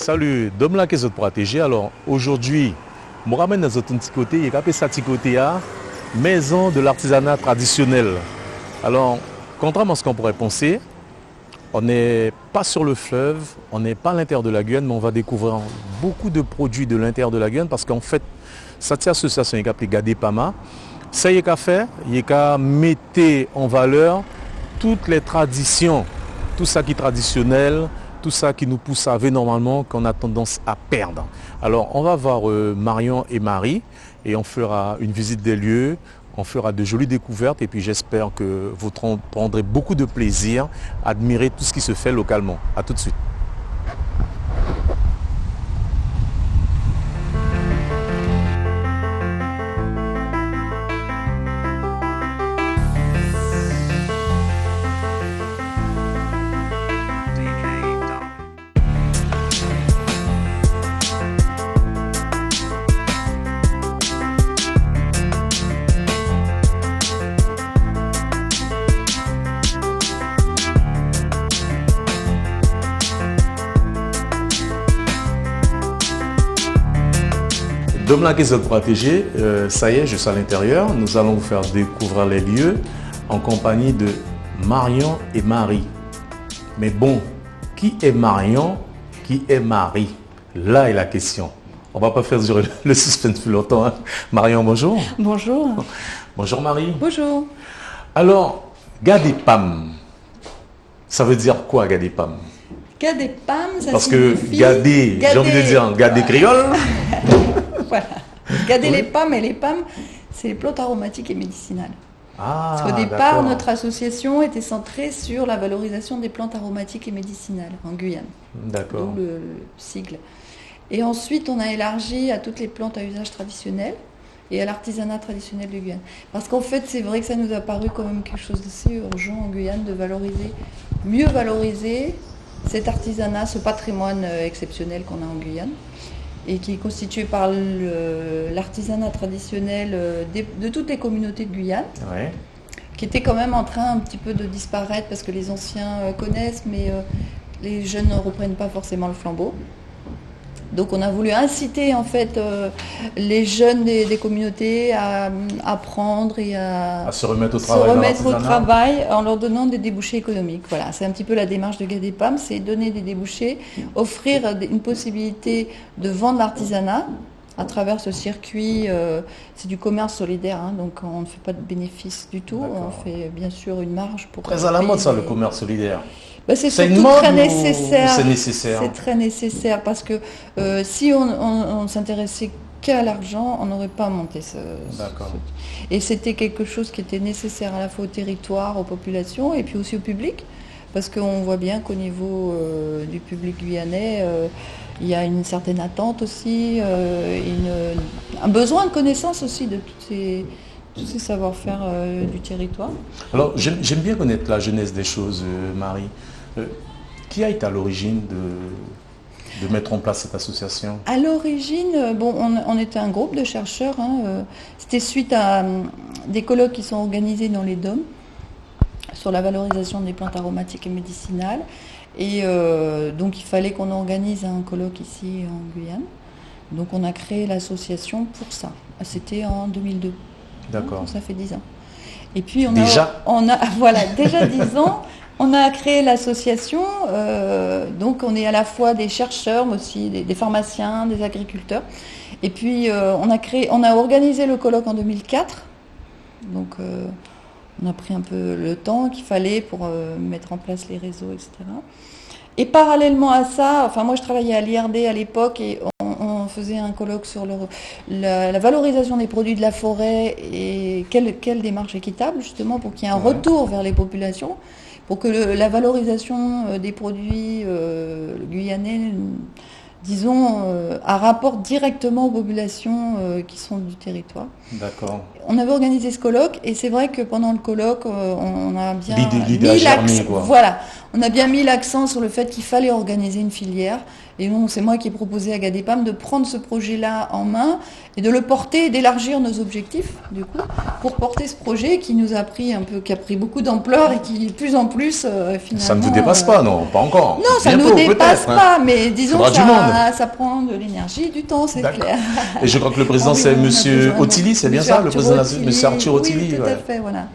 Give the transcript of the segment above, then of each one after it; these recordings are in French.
Salut, Dom là qui est protégé. Alors aujourd'hui, je me ramène dans un petit côté, il y a ça petit côté à maison de l'artisanat traditionnel. Alors, contrairement à ce qu'on pourrait penser, on n'est pas sur le fleuve, on n'est pas à l'intérieur de la Guyane, mais on va découvrir beaucoup de produits de l'intérieur de la Guyane parce qu'en fait, cette association est appelée Gadepama. Ça y est qu'à faire, il y a qu'à mettre en valeur toutes les traditions, tout ça qui est traditionnel, tout ça qui nous pousse à vivre normalement, qu'on a tendance à perdre. Alors, on va voir Marion et Marie et on fera une visite des lieux, on fera de jolies découvertes et puis j'espère que vous prendrez beaucoup de plaisir à admirer tout ce qui se fait localement. A tout de suite. Dom la caisse de protégé, ça y est, je suis à l'intérieur. Nous allons vous faire découvrir les lieux en compagnie de Marion et Marie. Mais bon, qui est Marion? Qui est Marie? Là est la question. On ne va pas faire durer le suspense plus longtemps. Hein. Marion, bonjour. Bonjour. Bonjour Marie. Bonjour. Alors, Gadepam, ça veut dire quoi Gadepam? Gadepam, ça parce que signifie... Gadé, j'ai envie de dire Gadé créole. Voilà. Gadé les PAM, et les PAM, c'est les plantes aromatiques et médicinales. Ah, parce qu'au départ, notre association était centrée sur la valorisation des plantes aromatiques et médicinales en Guyane. D'accord. D'où le sigle. Et ensuite, on a élargi à toutes les plantes à usage traditionnel et à l'artisanat traditionnel de Guyane. Parce qu'en fait, c'est vrai que ça nous a paru quand même quelque chose d'assez urgent en Guyane de valoriser, mieux valoriser cet artisanat, ce patrimoine exceptionnel qu'on a en Guyane et qui est constitué par l'artisanat traditionnel de toutes les communautés de Guyane, ouais, qui était quand même en train un petit peu de disparaître parce que les anciens connaissent, mais les jeunes ne reprennent pas forcément le flambeau. Donc on a voulu inciter en fait les jeunes des communautés à apprendre et à se remettre au travail en leur donnant des débouchés économiques. Voilà, c'est un petit peu la démarche de Gadepam, c'est donner des débouchés, offrir une possibilité de vendre l'artisanat à travers ce circuit. C'est du commerce solidaire, hein, donc on ne fait pas de bénéfices du tout. On fait bien sûr une marge pour... Très à la mode ça, le commerce solidaire. Ben c'est une mode très nécessaire. C'est nécessaire. C'est très nécessaire parce que si on s'intéressait qu'à l'argent, on n'aurait pas monté D'accord. Et c'était quelque chose qui était nécessaire à la fois au territoire, aux populations et puis aussi au public. Parce qu'on voit bien qu'au niveau du public guyanais, il y a une certaine attente aussi, un besoin de connaissance aussi de tous ces savoir-faire du territoire. Alors, j'aime bien connaître la genèse des choses, Marie. Qui a été à l'origine de mettre en place cette association? À l'origine, bon, on était un groupe de chercheurs. Hein, c'était suite à des colloques qui sont organisés dans les DOM sur la valorisation des plantes aromatiques et médicinales. Et donc, il fallait qu'on organise un colloque ici en Guyane. Donc, on a créé l'association pour ça. C'était en 2002. D'accord. Ça fait 10 ans. Et puis, voilà, déjà 10 ans. On a créé l'association, donc on est à la fois des chercheurs, mais aussi des pharmaciens, des agriculteurs. Et puis on a organisé le colloque en 2004. Donc on a pris un peu le temps qu'il fallait pour mettre en place les réseaux, etc. Et parallèlement à ça, enfin moi je travaillais à l'IRD à l'époque et on faisait un colloque sur la valorisation des produits de la forêt et quelle démarche équitable justement pour qu'il y ait un retour vers les populations. Pour que la valorisation des produits guyanais, disons, rapporte directement aux populations qui sont du territoire. D'accord. On avait organisé ce colloque et c'est vrai que pendant le colloque, on a bien l'idée a germé, quoi. Voilà, on a bien mis l'accent sur le fait qu'il fallait organiser une filière Et c'est moi qui ai proposé à GADEPAM de prendre ce projet-là en main et de le porter et d'élargir nos objectifs, du coup, pour porter ce projet qui nous a pris qui a pris beaucoup d'ampleur et qui, de plus en plus, finalement... Ça ne vous dépasse pas, non? Pas encore? Non, ça ne nous dépasse pas, mais disons que ça prend de l'énergie, du temps, c'est clair. Et je crois que le président, c'est M. Otili, c'est bien ça? Le président, M. Arthur Otili. Oui, tout à fait, voilà.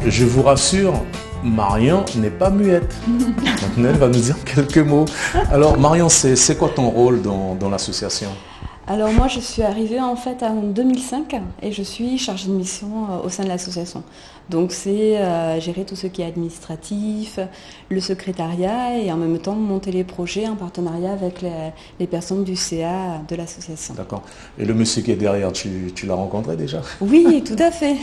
Je vous rassure, Marion n'est pas muette. Maintenant, elle va nous dire quelques mots. Alors, Marion, c'est quoi ton rôle dans l'association? Alors moi, je suis arrivée en fait en 2005 et je suis chargée de mission au sein de l'association. Donc c'est gérer tout ce qui est administratif, le secrétariat et en même temps monter les projets en partenariat avec les personnes du CA de l'association. D'accord. Et le monsieur qui est derrière, tu l'as rencontré déjà? Oui, tout à fait.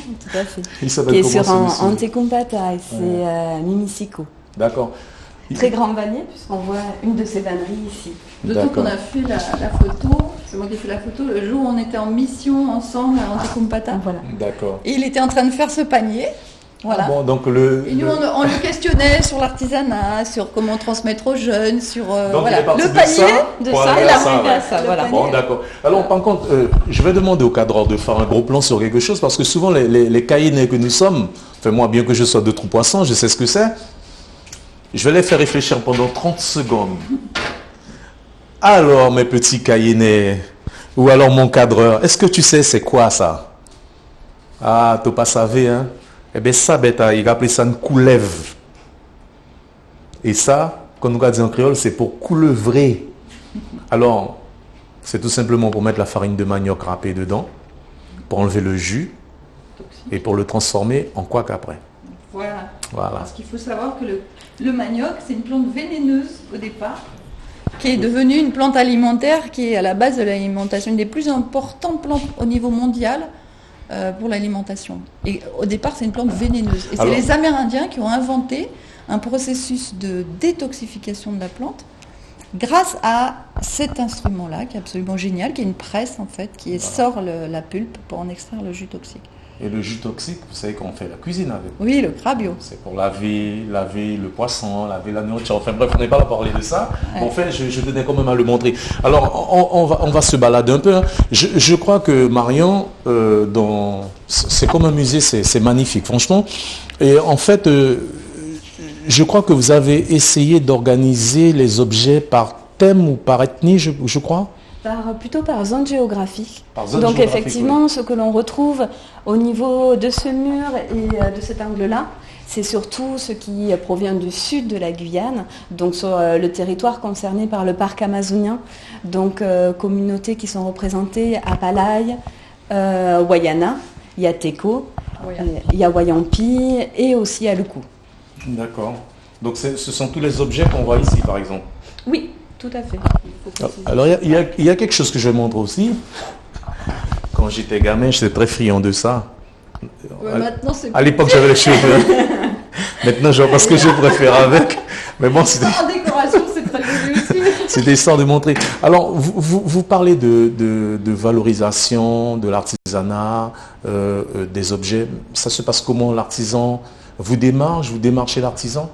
Il s'appelle comment, qui est sur Antecompata et c'est Mimisico. D'accord. Très grand vannier puisqu'on voit une de ces vanneries ici. D'autant qu'on a fait la photo, c'est moi qui ai fait la photo, le jour où on était en mission ensemble à Antecompata. Voilà. D'accord. Et il était en train de faire ce panier. Voilà. Ah bon, donc et nous, on le questionnait sur l'artisanat, sur comment transmettre aux jeunes, sur voilà, le panier de ça et l'arrivée à ça. Voilà. Bon, d'accord. Alors, par contre, je vais demander au cadreur de faire un gros plan sur quelque chose, parce que souvent, les caïnés que nous sommes, enfin moi, bien que je sois de trou poisson, je sais ce que c'est. Je vais les faire réfléchir pendant 30 secondes. Alors, mes petits caïnés, ou alors mon cadreur, est-ce que tu sais c'est quoi ça? Ah, tu pas savais, hein? Eh bien, ça, il appelle ça une coulève. Et ça, quand nous dit en créole, c'est pour coulevrer. Alors, c'est tout simplement pour mettre la farine de manioc râpée dedans, pour enlever le jus, et pour le transformer en quoi qu'après. Voilà. Parce qu'il faut savoir que le manioc, c'est une plante vénéneuse au départ, qui est devenue une plante alimentaire qui est à la base de l'alimentation, une des plus importantes plantes au niveau mondial pour l'alimentation. Et au départ, c'est une plante vénéneuse. Et c'est les Amérindiens qui ont inventé un processus de détoxification de la plante grâce à cet instrument-là, qui est absolument génial, qui est une presse en fait, qui sort la pulpe pour en extraire le jus toxique. Et le jus toxique, vous savez qu'on fait la cuisine avec. Oui, le crabio. C'est pour laver le poisson, laver la nourriture. Enfin bref, on n'est pas là pour parler de ça. Ouais. En fait, je tenais quand même à le montrer. Alors, on va se balader un peu. Hein. Je crois que Marion, c'est comme un musée, c'est magnifique, franchement. Et en fait, je crois que vous avez essayé d'organiser les objets par thème ou par ethnie, je crois. Plutôt par zone géographique. Donc effectivement, oui. Ce que l'on retrouve au niveau de ce mur et de cet angle-là, c'est surtout ce qui provient du sud de la Guyane, donc sur le territoire concerné par le parc amazonien, donc communautés qui sont représentées à Palaï, Wayana, il y a Teko, il y a Wayampi et aussi à Luku. D'accord. Donc ce sont tous les objets qu'on voit ici par exemple. Oui. Tout à fait. Alors, il y a quelque chose que je montre aussi. Quand j'étais gamin, j'étais très friand de ça. Maintenant, à l'époque, j'avais les cheveux. Maintenant, je vois pas ce que je préfère avec. Mais bon, c'était... En décoration, c'est très joli aussi. C'était histoire de montrer. Alors, vous parlez de valorisation, de l'artisanat, des objets. Ça se passe comment, l'artisan? Vous démarchez l'artisan?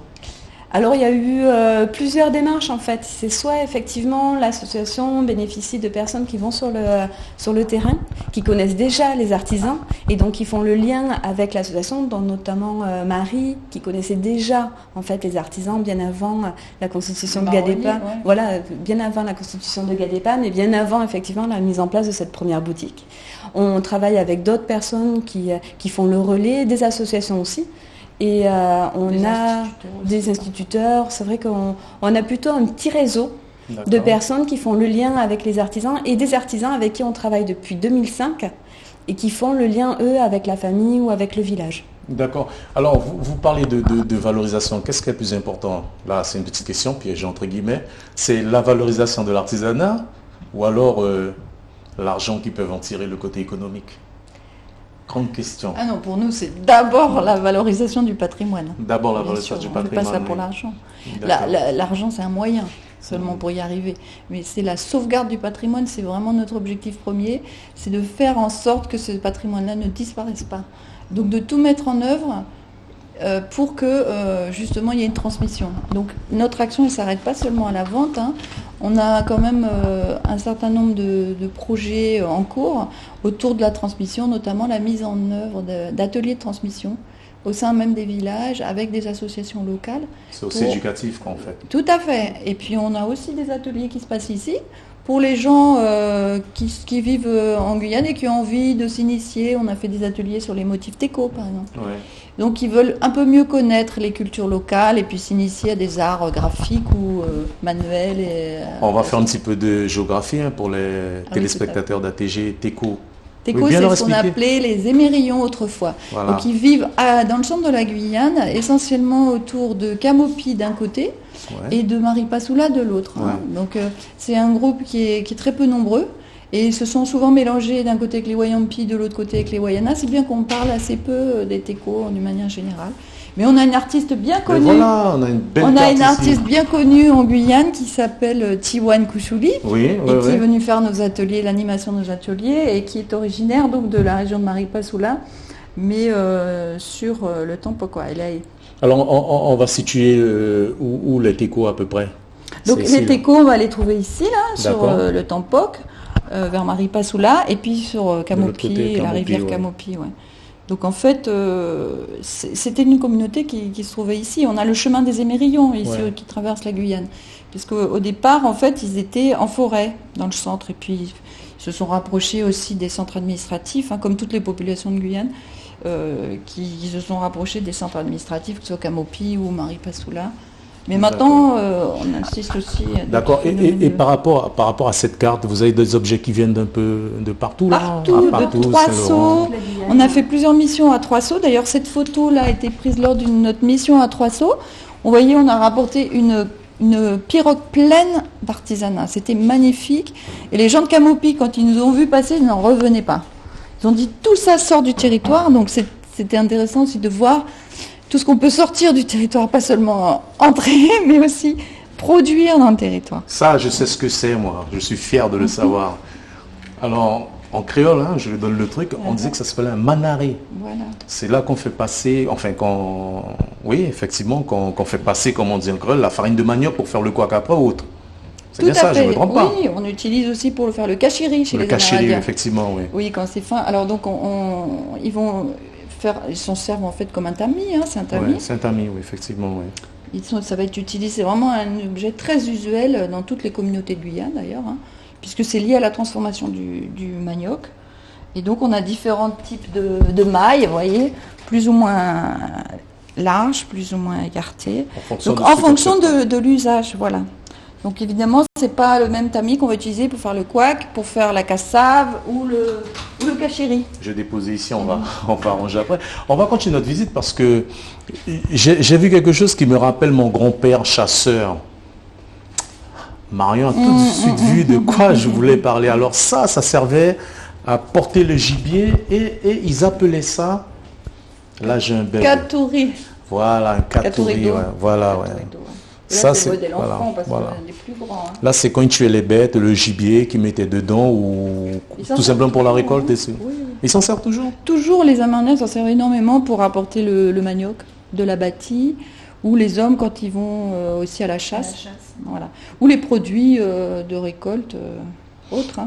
Alors il y a eu plusieurs démarches en fait. C'est soit effectivement l'association bénéficie de personnes qui vont sur le terrain, qui connaissent déjà les artisans et donc qui font le lien avec l'association, dont notamment Marie, qui connaissait déjà en fait les artisans bien avant la constitution de GADEPAM. Ouais. Voilà, bien avant la constitution de GADEPAM et bien avant effectivement la mise en place de cette première boutique. On travaille avec d'autres personnes qui font le relais, des associations aussi. Et on a des instituteurs, c'est vrai qu'on a plutôt un petit réseau de personnes qui font le lien avec les artisans et des artisans avec qui on travaille depuis 2005 et qui font le lien, eux, avec la famille ou avec le village. D'accord. Alors, vous parlez de valorisation. Qu'est-ce qui est le plus important? Là, c'est une petite question, piège entre guillemets. C'est la valorisation de l'artisanat ou alors l'argent qui peut en tirer le côté économique? Grande question. Ah non, pour nous, c'est d'abord la valorisation du patrimoine. D'abord la valorisation du patrimoine. On ne fait pas ça pour l'argent. L'argent, c'est un moyen seulement pour y arriver. Mais c'est la sauvegarde du patrimoine, c'est vraiment notre objectif premier. C'est de faire en sorte que ce patrimoine-là ne disparaisse pas. Donc de tout mettre en œuvre pour que justement il y ait une transmission. Donc notre action ne s'arrête pas seulement à la vente. On a quand même un certain nombre de projets en cours autour de la transmission, notamment la mise en œuvre d'ateliers de transmission au sein même des villages avec des associations locales. C'est aussi éducatif en fait. Tout à fait. Et puis on a aussi des ateliers qui se passent ici pour les gens qui vivent en Guyane et qui ont envie de s'initier. On a fait des ateliers sur les motifs teco par exemple. Ouais. Donc ils veulent un peu mieux connaître les cultures locales et puis s'initier à des arts graphiques ou manuels. On va faire un petit peu de géographie pour les téléspectateurs d'ATG. Teco. Teco, c'est ce qu'on appelait les émérillons autrefois. Voilà. Donc ils vivent dans le centre de la Guyane, essentiellement autour de Camopi d'un côté et de Maripasoula de l'autre. Donc c'est un groupe qui est très peu nombreux. Et ils se sont souvent mélangés d'un côté avec les Wayampi, de l'autre côté avec les Wayana, si bien qu'on parle assez peu des Teco d'une manière générale. Mais on a une artiste bien connue. Voilà, on a une artiste bien connue en Guyane qui s'appelle Tiwan Kouchouli, qui est venue faire nos ateliers, l'animation de nos ateliers, et qui est originaire donc de la région de Maripasoula, mais sur le Tampoc. Alors on va situer où les Teco à peu près. Donc les Teco, on va les trouver ici, là, sur le Tampoc. Vers Maripasoula et puis sur Camopi, la rivière Camopi. Donc en fait, c'était une communauté qui se trouvait ici. On a le chemin des Émérillons ici qui traverse la Guyane. Parce qu'au départ, en fait, ils étaient en forêt dans le centre et puis ils se sont rapprochés aussi des centres administratifs, comme toutes les populations de Guyane, qui se sont rapprochés des centres administratifs, que ce soit Camopi ou Maripasoula. Mais maintenant, on insiste aussi. D'accord. Et par rapport à cette carte, vous avez des objets qui viennent d'un peu de partout là. Partout, de Trois-Sceaux. On a fait plusieurs missions à Trois-Sceaux. D'ailleurs, cette photo-là a été prise lors d'une notre mission à Trois-Sceaux. Vous voyez, on a rapporté une pirogue pleine d'artisanat. C'était magnifique. Et les gens de Camopi, quand ils nous ont vus passer, ils n'en revenaient pas. Ils ont dit tout ça sort du territoire. Donc c'était intéressant aussi de voir tout ce qu'on peut sortir du territoire, pas seulement entrer, mais aussi produire dans le territoire. Ça, je sais ce que c'est, moi. Je suis fier de le savoir. Alors, en créole, je lui donne le truc, on disait que ça s'appelait un manaré. Voilà. C'est là qu'on fait passer, qu'on fait passer, comme on dit en créole, la farine de manioc pour faire le couac après ou autre. C'est bien ça, je ne me trompe pas. Oui, on utilise aussi pour faire le kachiri chez les Amérindiens. Le kachiri, effectivement, oui. Oui, quand c'est fin. Alors donc, ils s'en servent en fait comme un tamis, c'est un tamis. Ouais, c'est un tamis, oui, effectivement, oui. Ça va être utilisé, c'est vraiment un objet très usuel dans toutes les communautés de Guyane d'ailleurs, puisque c'est lié à la transformation du manioc. Et donc on a différents types de mailles, vous voyez, plus ou moins larges, plus ou moins écartées. En fonction de l'usage, voilà. Donc évidemment, ce n'est pas le même tamis qu'on va utiliser pour faire le couac, pour faire la cassave ou le kachiri. Je vais déposer ici, on va arranger après. On va continuer notre visite parce que j'ai vu quelque chose qui me rappelle mon grand-père chasseur. Marion a tout de suite vu de quoi je voulais parler. Alors ça servait à porter le gibier et ils appelaient ça, là j'ai un bel... Katouri. Voilà, un katouri, voilà. Ça, c'est le modèle enfant, parce qu'on a des plus grands. Là, c'est quand ils tuaient les bêtes, le gibier qu'ils mettaient dedans, ou tout simplement pour la récolte. Oui. Ils s'en servent toujours. Toujours, les Amérindiens s'en servent énormément pour apporter le manioc de la bâtie, ou les hommes quand ils vont aussi à la chasse. Voilà. Ou les produits de récolte autres.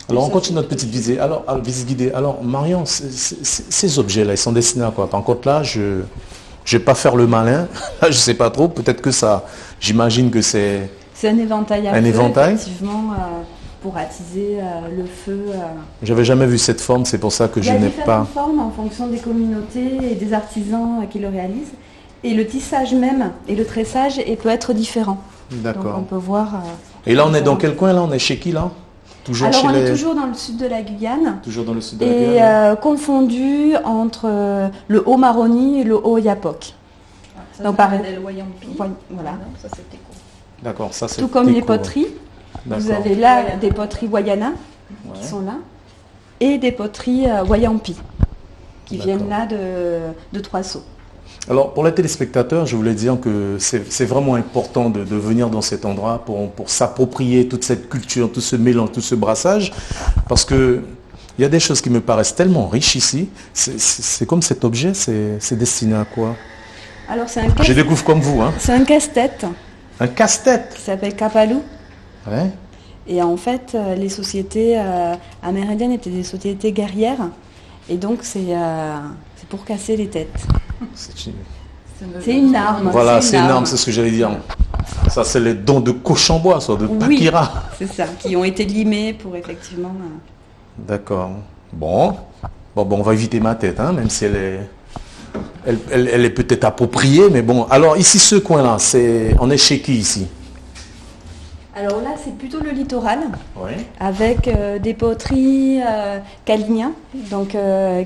Alors, on continue notre petite visite. Alors, visite guidée. Alors, Marion, ces objets-là, ils sont destinés à quoi? Par contre, là, je ne vais pas faire le malin. Là, je ne sais pas trop. Peut-être que ça... J'imagine que c'est... C'est un éventail à feu, effectivement, pour attiser le feu. J'avais jamais vu cette forme, c'est pour ça que je n'ai pas... Il y a différentes formes en fonction des communautés et des artisans qui le réalisent. Et le tissage même et le tressage peut être différent. D'accord. Donc on peut voir... et là, on est dans quel coin, là? On est chez qui, là? Alors, on est toujours dans le sud de la Guyane. Toujours dans le sud de la Guyane. Et confondu entre le Haut-Maroni et le Haut-Yapok. Donc, par exemple, voilà. Ça, c'était cool. D'accord, ça c'est... Tout comme les poteries. Vous avez là des poteries Wayana qui sont là et des poteries Wayampi. qui viennent là de Trois-Sceaux. Alors, pour les téléspectateurs, je voulais dire que c'est vraiment important de venir dans cet endroit pour s'approprier toute cette culture, tout ce mélange, tout ce brassage, parce que il y a des choses qui me paraissent tellement riches ici. C'est comme cet objet, c'est destiné à quoi? Alors, je découvre comme vous. Hein. C'est un casse-tête. Un casse-tête qui s'appelle Kapalou. Ouais. Et en fait, les sociétés amérindiennes étaient des sociétés guerrières. Et donc, c'est pour casser les têtes. C'est une arme. Voilà, c'est une arme, c'est ce que j'allais dire. Ça, c'est les dents de Cochambois, soit de Pakira. C'est ça, qui ont été limés pour effectivement... D'accord. Bon, on va éviter ma tête, hein, même si elle est peut-être appropriée, mais bon. Alors, ici, ce coin-là, on est chez qui, ici? Alors là, c'est plutôt le littoral, oui. Avec des poteries Kaligna, donc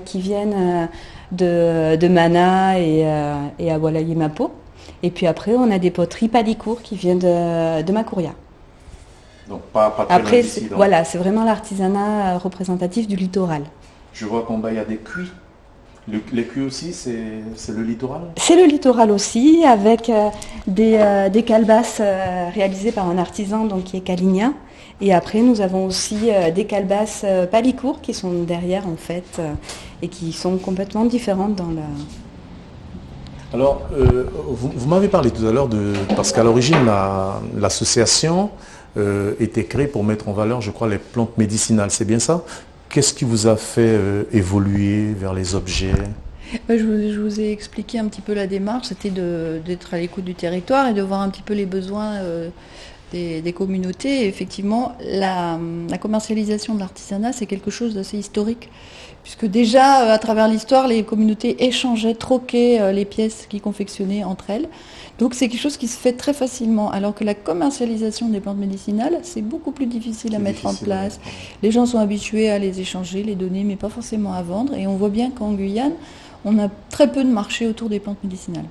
qui viennent de Mana et Awalayimapo. Et puis après, on a des poteries Palicourt qui viennent de Makouria. Donc pas très après, loin d'ici, voilà, c'est vraiment l'artisanat représentatif du littoral. Je vois qu'en bas, il y a des cuits. Les cuits aussi, c'est le littoral? C'est le littoral aussi, avec des calebasses réalisées par un artisan donc, qui est Kaligna. Et après, nous avons aussi des calebasses Palicourt qui sont derrière, en fait, et qui sont complètement différentes dans la... Alors, vous m'avez parlé tout à l'heure parce qu'à l'origine, l'association était créée pour mettre en valeur, je crois, les plantes médicinales. C'est bien ça? Qu'est-ce qui vous a fait évoluer vers les objets? Je vous ai expliqué un petit peu la démarche. C'était d'être à l'écoute du territoire et de voir un petit peu les besoins des communautés. Et effectivement, la commercialisation de l'artisanat, c'est quelque chose d'assez historique. Puisque déjà, à travers l'histoire, les communautés échangeaient, troquaient les pièces qu'ils confectionnaient entre elles. Donc c'est quelque chose qui se fait très facilement, alors que la commercialisation des plantes médicinales, c'est beaucoup plus difficile à mettre en place. Les gens sont habitués à les échanger, les donner, mais pas forcément à vendre. Et on voit bien qu'en Guyane, on a très peu de marché autour des plantes médicinales.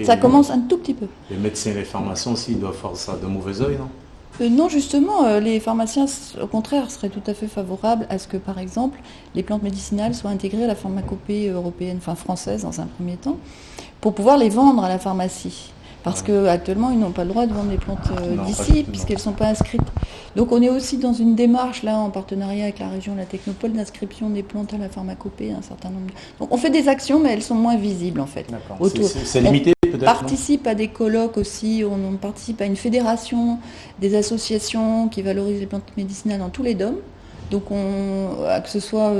Ça commence un tout petit peu. Les médecins et les pharmaciens aussi, ils doivent faire ça de mauvais oeil, non? Non, justement, les pharmaciens, au contraire, seraient tout à fait favorables à ce que, par exemple, les plantes médicinales soient intégrées à la pharmacopée européenne, enfin française dans un premier temps, pour pouvoir les vendre à la pharmacie. Parce qu'actuellement, ils n'ont pas le droit de vendre les plantes d'ici, puisqu'elles ne sont pas inscrites. Donc on est aussi dans une démarche, là, en partenariat avec la région, la Technopole, d'inscription des plantes à la pharmacopée, un certain nombre. Donc on fait des actions, mais elles sont moins visibles, en fait. C'est limité, peut-être? On participe à des colloques aussi, on participe à une fédération, des associations qui valorisent les plantes médicinales dans tous les DOM. Donc que ce soit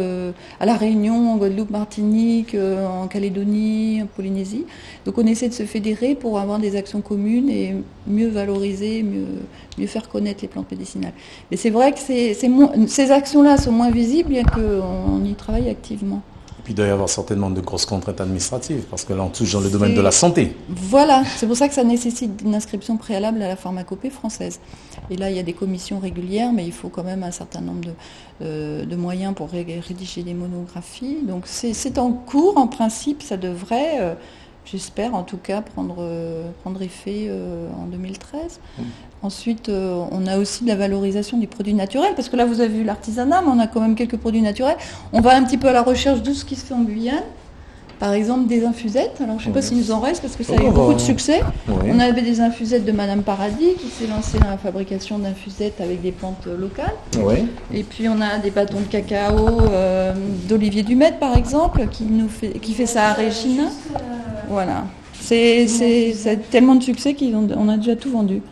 à La Réunion, en Guadeloupe, Martinique, en Calédonie, en Polynésie. Donc on essaie de se fédérer pour avoir des actions communes et mieux valoriser, mieux faire connaître les plantes médicinales. Mais c'est vrai que ces actions-là sont moins visibles, bien qu'on y travaille activement. Et puis il doit y avoir certainement de grosses contraintes administratives, parce que là on touche dans le domaine de la santé. Voilà, c'est pour ça que ça nécessite une inscription préalable à la pharmacopée française. Et là il y a des commissions régulières, mais il faut quand même un certain nombre de moyens pour rédiger des monographies. Donc c'est en cours, en principe, ça devrait, j'espère en tout cas, prendre effet en 2013. Ensuite, on a aussi de la valorisation des produits naturels, parce que là, vous avez vu l'artisanat, mais on a quand même quelques produits naturels. On va un petit peu à la recherche de ce qui se fait en Guyane. Par exemple, des infusettes. Alors, je ne sais pas s'il nous en reste, parce que ça a eu beaucoup de succès. Oui. On avait des infusettes de Madame Paradis, qui s'est lancée dans la fabrication d'infusettes avec des plantes locales. Oui. Et puis, on a des bâtons de cacao d'Olivier Dumet, par exemple, qui fait ça à Regina. Voilà. C'est tellement de succès qu'on a déjà tout vendu.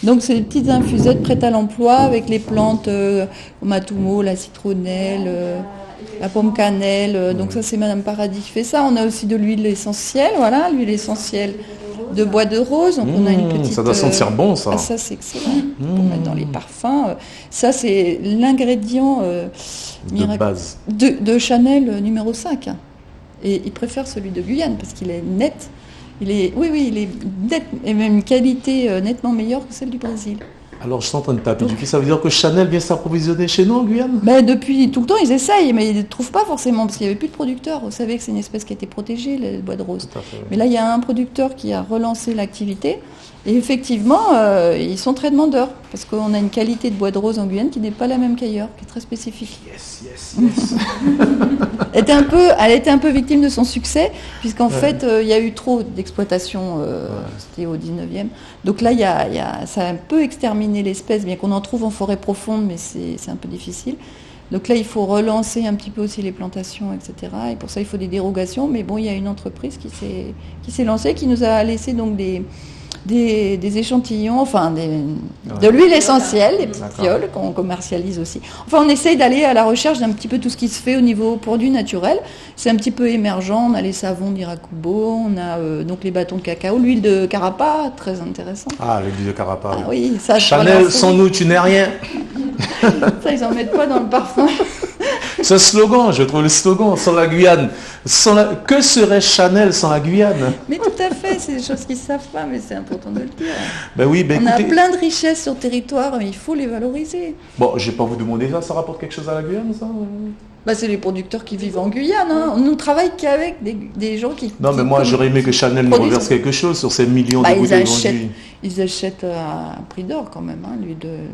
Donc c'est des petites infusettes prêtes à l'emploi avec les plantes matumo, la citronnelle, la pomme cannelle. Donc ça c'est Madame Paradis qui fait ça. On a aussi de l'huile essentielle, voilà, l'huile essentielle de bois de rose. Donc on a une petite. Ça doit sentir bon ça. Ah, ça c'est excellent pour mettre dans les parfums. Ça c'est l'ingrédient de base de Chanel numéro 5. Et il préfère celui de Guyane parce qu'il est net. Il est net, et même une qualité nettement meilleure que celle du Brésil. Alors je suis en train de taper du pied, ça veut dire que Chanel vient s'approvisionner chez nous en Guyane? Depuis tout le temps ils essayent, mais ils ne trouvent pas forcément, parce qu'il n'y avait plus de producteurs. Vous savez que c'est une espèce qui a été protégée, le bois de rose. Tout à fait, oui. Mais là il y a un producteur qui a relancé l'activité, Et effectivement, ils sont très demandeurs, parce qu'on a une qualité de bois de rose en Guyane qui n'est pas la même qu'ailleurs, qui est très spécifique. Yes. Elle était un peu victime de son succès, puisqu'en fait, il y a eu trop d'exploitation, c'était au 19e. Donc là, ça a un peu exterminé l'espèce, bien qu'on en trouve en forêt profonde, mais c'est un peu difficile. Donc là, il faut relancer un petit peu aussi les plantations, etc. Et pour ça, il faut des dérogations. Mais bon, il y a une entreprise qui s'est lancée, qui nous a laissé donc des échantillons, enfin de l'huile essentielle, des petites fioles qu'on commercialise aussi. Enfin, on essaye d'aller à la recherche d'un petit peu tout ce qui se fait au niveau produits naturels. C'est un petit peu émergent. On a les savons d'Irakubo, on a donc les bâtons de cacao, l'huile de carapa, très intéressant. Ah, l'huile de carapa. Ah, oui, ça. Chanel, sans nous, tu n'es rien. Ça, ils en mettent pas dans le parfum. Ce slogan, je trouve le slogan, sans la Guyane. Que serait Chanel sans la Guyane? Mais tout à fait, c'est des choses qu'ils ne savent pas, mais c'est important de le dire. Ben oui, on a plein de richesses sur le territoire, mais il faut les valoriser. Bon, je ne vais pas vous demander ça rapporte quelque chose à la Guyane, ça? C'est les producteurs qui vivent en Guyane. Hein. On ne travaille qu'avec des gens qui... Non, mais moi, j'aurais aimé que Chanel nous reverse quelque chose sur ces millions de bouteilles vendues. Ils achètent à un prix d'or quand même. Hein.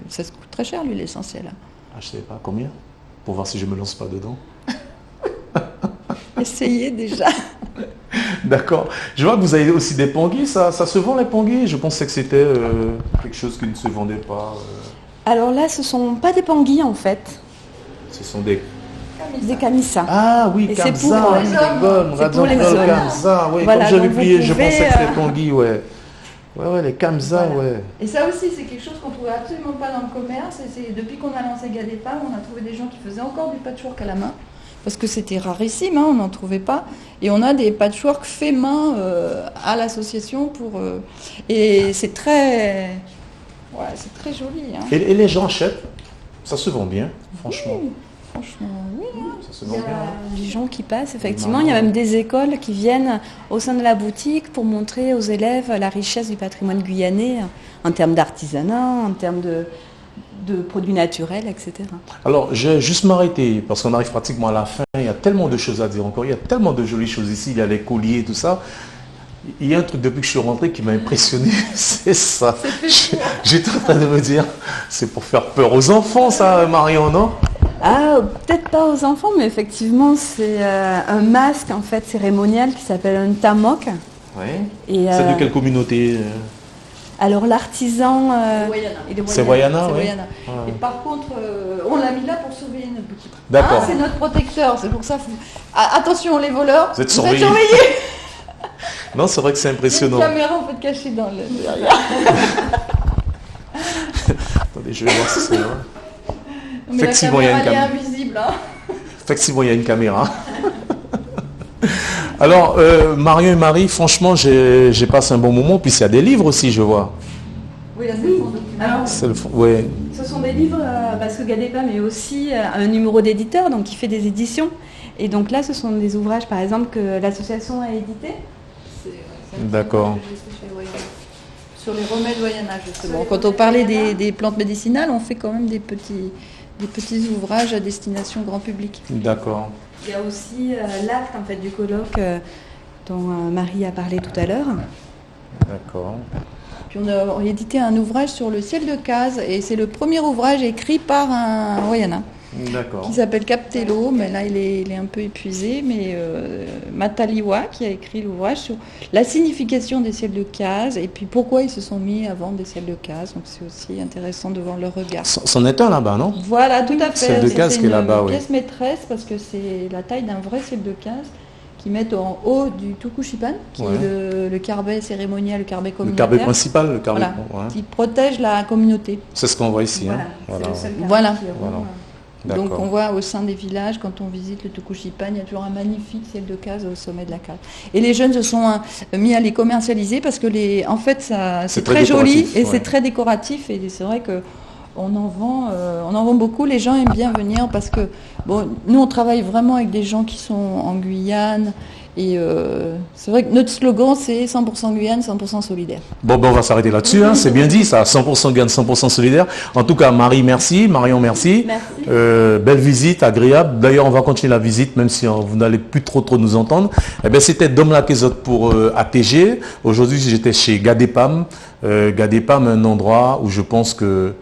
Ça se coûte très cher, l'huile essentielle. Ah, je ne sais pas, combien? Pour voir si je ne me lance pas dedans. Essayez déjà. D'accord. Je vois que vous avez aussi des panguis. Ça se vend, les panguis? Je pensais que c'était quelque chose qui ne se vendait pas. Alors là, ce ne sont pas des panguis en fait. Ce sont des camissas. Ah oui, Kamsa, c'est pour les hommes. C'est pour les hommes. Kamsa, oui. Voilà, comme j'avais oublié, je pensais que c'était panguis, ouais. Ouais, les Kamsa, voilà. Ouais. Et ça aussi, c'est quelque chose qu'on ne trouvait absolument pas dans le commerce. Et c'est depuis qu'on a lancé Gadepam, on a trouvé des gens qui faisaient encore du patchwork à la main. Parce que c'était rarissime, hein, on n'en trouvait pas. Et on a des patchwork faits main à l'association et c'est très joli. Hein. Et les gens achètent? Ça se vend bien, franchement. Oui. Franchement, oui. Ça se vend bien. Il y a des gens qui passent, effectivement. Il y a même des écoles qui viennent au sein de la boutique pour montrer aux élèves la richesse du patrimoine guyanais en termes d'artisanat, en termes de produits naturels, etc. Alors, je vais juste m'arrêter, parce qu'on arrive pratiquement à la fin. Il y a tellement de choses à dire encore. Il y a tellement de jolies choses ici. Il y a les colliers et tout ça. Il y a un truc depuis que je suis rentré qui m'a impressionné, c'est ça. J'étais en train de me dire, c'est pour faire peur aux enfants, ça, Marion, non? Ah, peut-être pas aux enfants, mais effectivement, c'est un masque en fait cérémonial qui s'appelle un tamok. Oui. C'est de quelle communauté? Alors l'artisan... C'est Wayana, oui. Et par contre, on l'a mis là pour surveiller notre boutique. D'accord. Ah, c'est notre protecteur, c'est pour ça. Attention les voleurs, vous êtes surveillés. Non, c'est vrai que c'est impressionnant. Il y a une caméra en fait cachée dans le derrière. Attendez, je vais voir si c'est vrai. Mais effectivement, la caméra, elle est invisible. Hein. Effectivement, il y a une caméra. Alors, Marion et Marie, franchement, j'ai passé un bon moment. Puis il y a des livres aussi, je vois. Oui, là, c'est le fond. Alors, ouais. Ce sont des livres, parce que Gadepam est aussi un numéro d'éditeur, donc il fait des éditions. Et donc là, ce sont des ouvrages, par exemple, que l'association a édité. D'accord. Sur les remèdes Wayana, justement. Quand on parlait des plantes médicinales, on fait quand même des petits ouvrages à destination grand public. D'accord. Il y a aussi l'acte en fait, du colloque dont Marie a parlé tout à l'heure. D'accord. Puis on a édité un ouvrage sur le ciel de Case, et c'est le premier ouvrage écrit par un Wayana. D'accord. Qui s'appelle Captello, mais là il est un peu épuisé, mais Mataliwa qui a écrit l'ouvrage sur la signification des ciels de Case et puis pourquoi ils se sont mis à vendre des ciels de Case, donc c'est aussi intéressant de voir leur regard. C'en est un là-bas, non? Voilà, tout à fait. Ciel de Case qui est là-bas, oui. C'est une pièce maîtresse parce que c'est la taille d'un vrai ciel de Case qu'ils mettent en haut du tukushipan, qui est le carbet cérémonial, le carbet communautaire. Le carbet principal, le carbet qui protège la communauté. C'est ce qu'on voit ici. Voilà. Donc on voit au sein des villages, quand on visite le Tukushipan, il y a toujours un magnifique ciel de Case au sommet de la case. Et les jeunes se sont mis à les commercialiser parce que en fait c'est très joli et c'est très décoratif, et c'est vrai que on en vend beaucoup. Les gens aiment bien venir parce que nous on travaille vraiment avec des gens qui sont en Guyane Et c'est vrai que notre slogan, c'est 100% Guyane, 100% solidaire. Bon, on va s'arrêter là-dessus, hein, c'est bien dit, ça, 100% Guyane, 100% solidaire. En tout cas, Marie, merci. Marion, merci. Belle visite, agréable. D'ailleurs, on va continuer la visite, même si vous n'allez plus trop nous entendre. Eh bien, c'était Dom Lakezot pour ATG. Aujourd'hui, j'étais chez Gadepam. Gadepam, un endroit où je pense que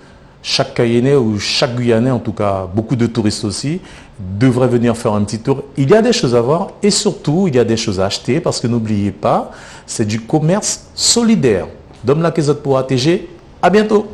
chaque Cayennais ou chaque Guyanais, en tout cas beaucoup de touristes aussi, devraient venir faire un petit tour. Il y a des choses à voir et surtout, il y a des choses à acheter parce que n'oubliez pas, c'est du commerce solidaire. Dom Lakezot pour ATG, à bientôt.